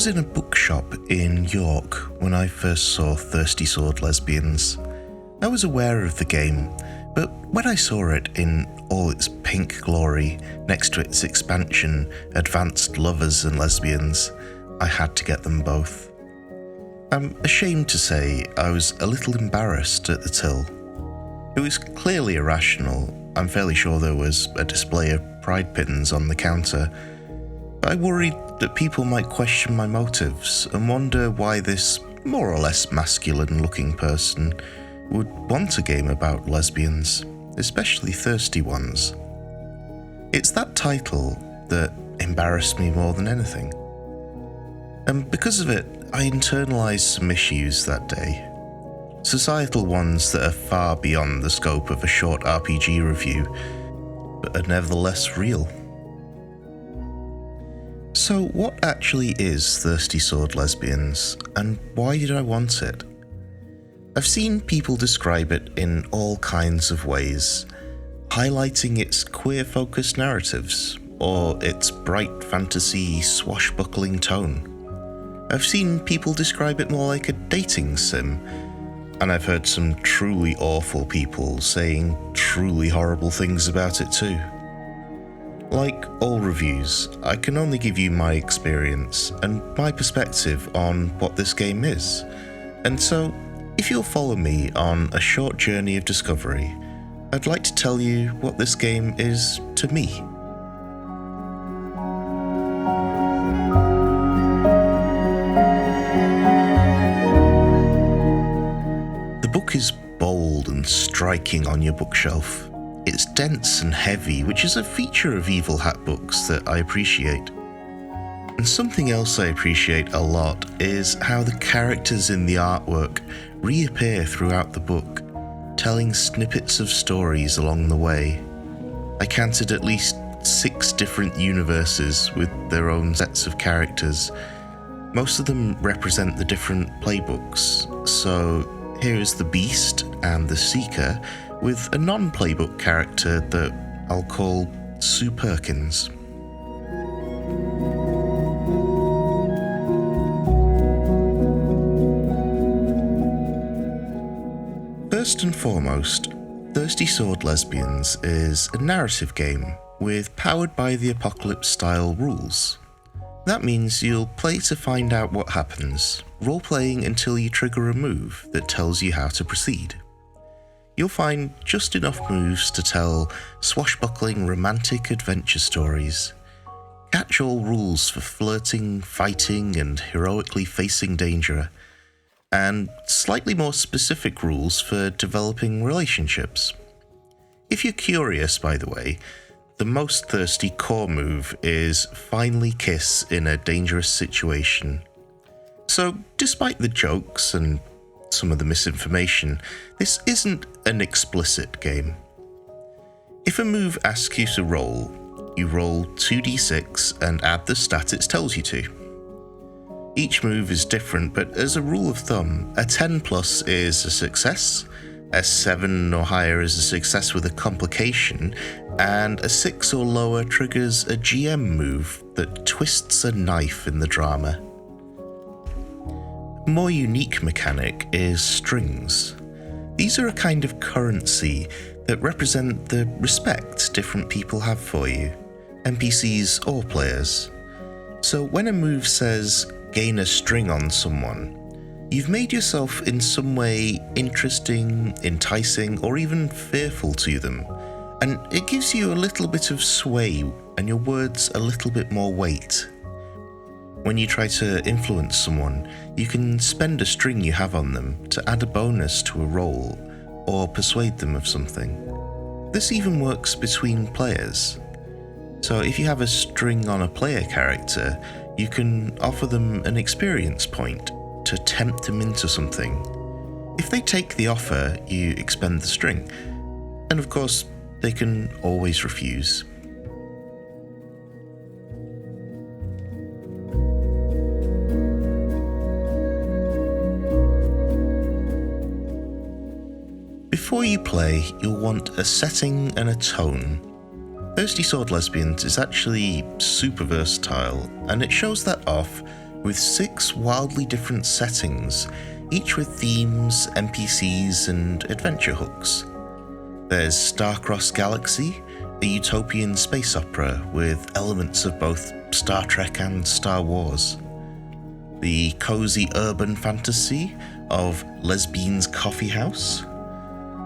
was in a bookshop in York when I first saw Thirsty Sword Lesbians. I was aware of the game, but when I saw it in all its pink glory next to its expansion, Advanced Lovers and Lesbians, I had to get them both. I'm ashamed to say I was a little embarrassed at the till. It was clearly irrational. I'm fairly sure there was a display of pride pittance on the counter. I worried that people might question my motives and wonder why this more or less masculine-looking person would want a game about lesbians, especially thirsty ones. It's that title that embarrassed me more than anything. And because of it, I internalized some issues that day. Societal ones that are far beyond the scope of a short RPG review, but are nevertheless real. So what actually is Thirsty Sword Lesbians, and why did I want it? I've seen people describe it in all kinds of ways, highlighting its queer-focused narratives, or its bright fantasy swashbuckling tone. I've seen people describe it more like a dating sim, and I've heard some truly awful people saying truly horrible things about it too. Like all reviews, I can only give you my experience and my perspective on what this game is, and so if you'll follow me on a short journey of discovery, I'd like to tell you what this game is to me. The book is bold and striking on your bookshelf. It's dense and heavy, which is a feature of Evil Hat books that I appreciate. And something else I appreciate a lot is how the characters in the artwork reappear throughout the book, telling snippets of stories along the way. I counted at least 6 different universes with their own sets of characters. Most of them represent the different playbooks, so here is the Beast and the Seeker, with a non-playbook character that I'll call Sue Perkins. First and foremost, Thirsty Sword Lesbians is a narrative game with Powered by the Apocalypse style rules. That means you'll play to find out what happens, role-playing until you trigger a move that tells you how to proceed. You'll find just enough moves to tell swashbuckling romantic adventure stories, catch-all rules for flirting, fighting, and heroically facing danger, and slightly more specific rules for developing relationships. If you're curious, by the way, the most thirsty core move is finally kiss in a dangerous situation. So, despite the jokes and some of the misinformation, this isn't an explicit game. If a move asks you to roll, you roll 2d6 and add the stat it tells you to. Each move is different, but as a rule of thumb, a 10 plus is a success, a 7 or higher is a success with a complication, and a 6 or lower triggers a GM move that twists a knife in the drama. A more unique mechanic is strings. These are a kind of currency that represent the respect different people have for you, NPCs or players. So when a move says gain a string on someone, you've made yourself in some way interesting, enticing, or even fearful to them, and it gives you a little bit of sway and your words a little bit more weight. When you try to influence someone, you can spend a string you have on them to add a bonus to a roll or persuade them of something. This even works between players. So if you have a string on a player character, you can offer them an experience point to tempt them into something. If they take the offer, you expend the string. And of course, they can always refuse. Before you play, you'll want a setting and a tone. Thirsty Sword Lesbians is actually super versatile, and it shows that off with 6 wildly different settings, each with themes, NPCs, and adventure hooks. There's Starcross Galaxy, a utopian space opera with elements of both Star Trek and Star Wars. The cozy urban fantasy of Lesbians Coffee House,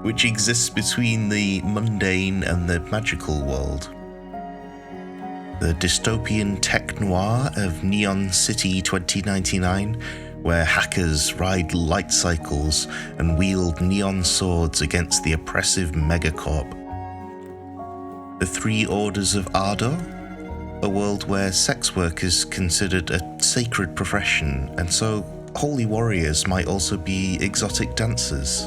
which exists between the mundane and the magical world. The dystopian tech noir of Neon City 2099, where hackers ride light cycles and wield neon swords against the oppressive megacorp. The Three Orders of Ardor, a world where sex work is considered a sacred profession, and so holy warriors might also be exotic dancers.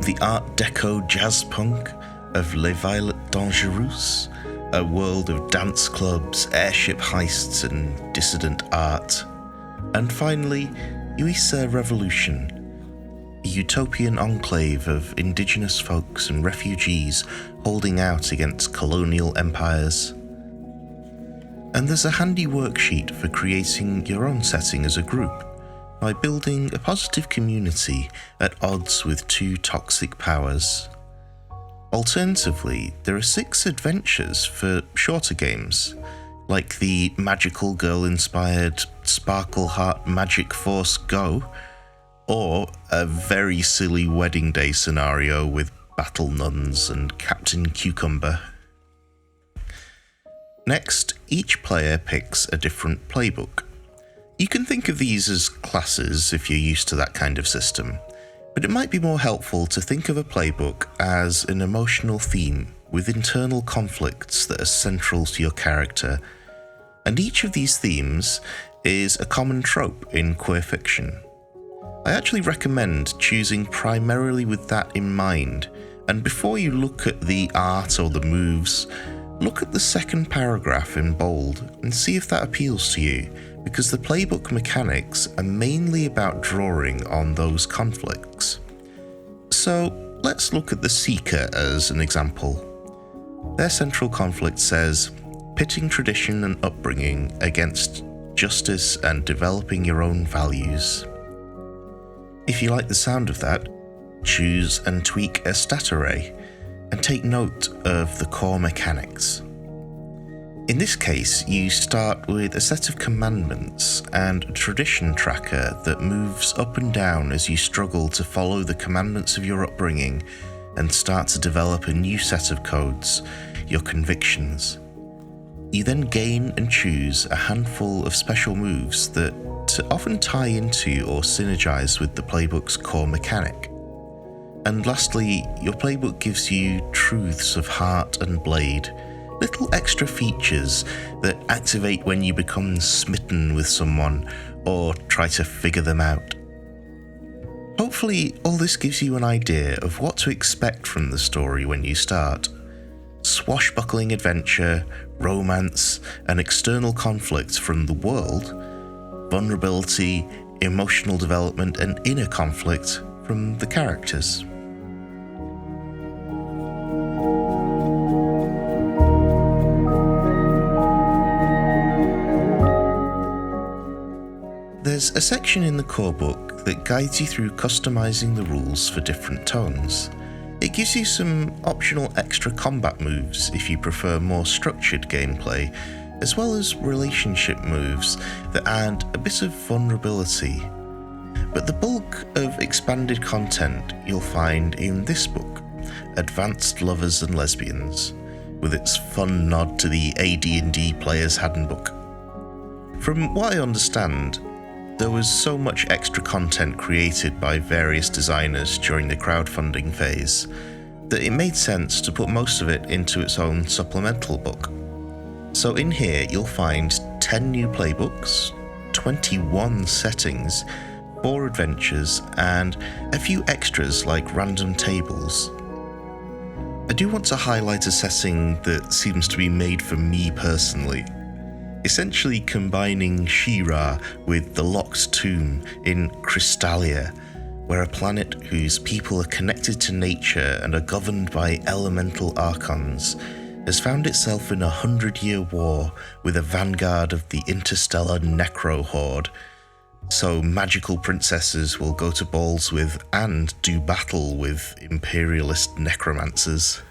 The Art Deco jazz punk of Les Violettes Dangereuses, a world of dance clubs, airship heists, and dissident art. And finally, Uisa Revolution, a utopian enclave of indigenous folks and refugees holding out against colonial empires. And there's a handy worksheet for creating your own setting as a group by building a positive community at odds with 2 toxic powers. Alternatively, there are 6 adventures for shorter games, like the magical girl-inspired Sparkle Heart Magic Force Go, or a very silly wedding day scenario with battle nuns and Captain Cucumber. Next, each player picks a different playbook. You can think of these as classes if you're used to that kind of system, but it might be more helpful to think of a playbook as an emotional theme with internal conflicts that are central to your character. And each of these themes is a common trope in queer fiction. I actually recommend choosing primarily with that in mind, and before you look at the art or the moves, look at the second paragraph in bold and see if that appeals to you, because the playbook mechanics are mainly about drawing on those conflicts. So let's look at the Seeker as an example. Their central conflict says, pitting tradition and upbringing against justice and developing your own values. If you like the sound of that, choose and tweak a stat array and take note of the core mechanics. In this case, you start with a set of commandments and a tradition tracker that moves up and down as you struggle to follow the commandments of your upbringing and start to develop a new set of codes, your convictions. You then gain and choose a handful of special moves that often tie into or synergize with the playbook's core mechanic. And lastly, your playbook gives you truths of heart and blade, little extra features that activate when you become smitten with someone or try to figure them out. Hopefully, all this gives you an idea of what to expect from the story when you start. Swashbuckling adventure, romance, and external conflict from the world, vulnerability, emotional development, and inner conflict from the characters. There's a section in the core book that guides you through customizing the rules for different tones. It gives you some optional extra combat moves if you prefer more structured gameplay, as well as relationship moves that add a bit of vulnerability. But the bulk of expanded content you'll find in this book, Advanced Lovers and Lesbians, with its fun nod to the AD&D Player's Handbook. From what I understand, there was so much extra content created by various designers during the crowdfunding phase that it made sense to put most of it into its own supplemental book. So in here you'll find 10 new playbooks, 21 settings, 4 adventures, and a few extras like random tables. I do want to highlight a setting that seems to be made for me personally, essentially combining She-Ra with the Locked Tomb in Crystallia, where a planet whose people are connected to nature and are governed by elemental archons has found itself in a 100-year war with a vanguard of the interstellar Necro Horde, so magical princesses will go to balls with and do battle with imperialist necromancers.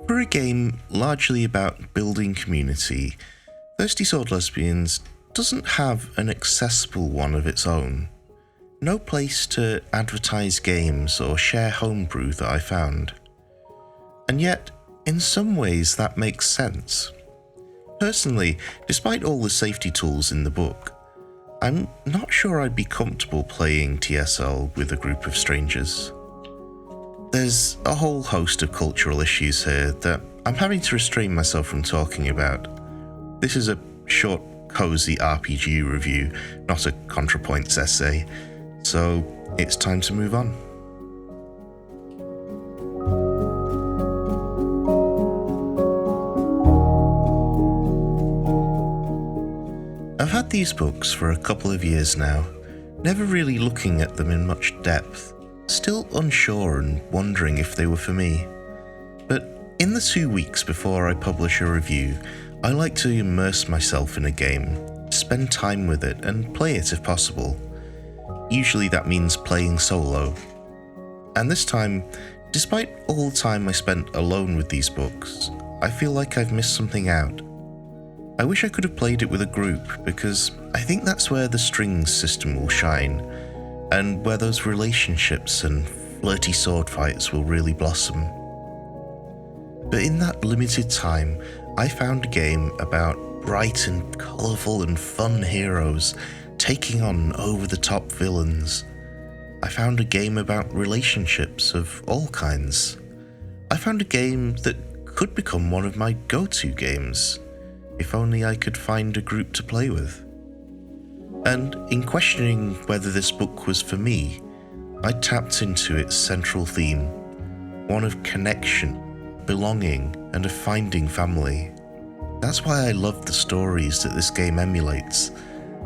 For a game largely about building community, Thirsty Sword Lesbians doesn't have an accessible one of its own. No place to advertise games or share homebrew that I found. And yet, in some ways that makes sense. Personally, despite all the safety tools in the book, I'm not sure I'd be comfortable playing TSL with a group of strangers. There's a whole host of cultural issues here that I'm having to restrain myself from talking about. This is a short, cozy RPG review, not a ContraPoints essay, so it's time to move on. I've had these books for a couple of years now, never really looking at them in much depth, still unsure and wondering if they were for me. But in the 2 weeks before I publish a review, I like to immerse myself in a game, spend time with it and play it if possible. Usually that means playing solo. And this time, despite all the time I spent alone with these books, I feel like I've missed something out. I wish I could have played it with a group, because I think that's where the strings system will shine, and where those relationships and flirty sword fights will really blossom. But in that limited time, I found a game about bright and colourful and fun heroes taking on over-the-top villains. I found a game about relationships of all kinds. I found a game that could become one of my go-to games, if only I could find a group to play with. And in questioning whether this book was for me, I tapped into its central theme, one of connection, belonging, and of finding family. That's why I love the stories that this game emulates,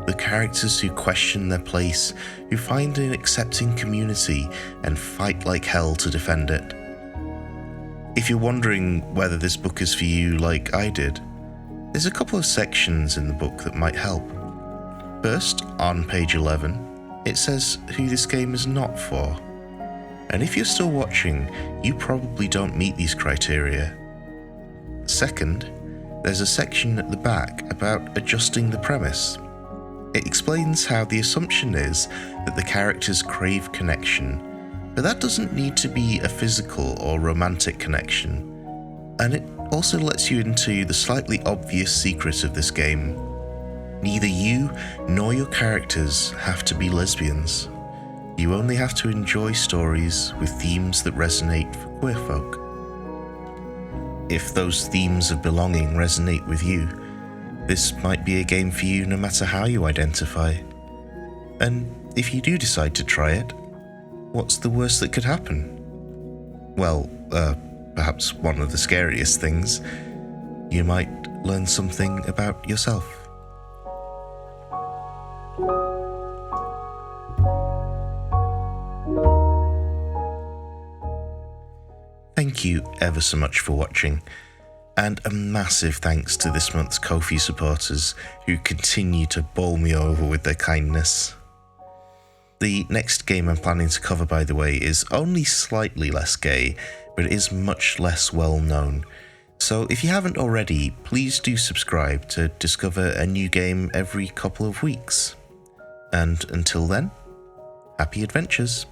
the characters who question their place, who find an accepting community and fight like hell to defend it. If you're wondering whether this book is for you like I did, there's a couple of sections in the book that might help. First, on page 11, it says who this game is not for. And if you're still watching, you probably don't meet these criteria. Second, there's a section at the back about adjusting the premise. It explains how the assumption is that the characters crave connection, but that doesn't need to be a physical or romantic connection. And it also lets you into the slightly obvious secret of this game. Neither you nor your characters have to be lesbians. You only have to enjoy stories with themes that resonate for queer folk. If those themes of belonging resonate with you, this might be a game for you no matter how you identify. And if you do decide to try it, what's the worst that could happen? Well, perhaps one of the scariest things. You might learn something about yourself. Thank you ever so much for watching, and a massive thanks to this month's Ko-fi supporters who continue to bowl me over with their kindness. The next game I'm planning to cover, by the way, is only slightly less gay, but it is much less well known. So if you haven't already, please do subscribe to discover a new game every couple of weeks. And until then, happy adventures.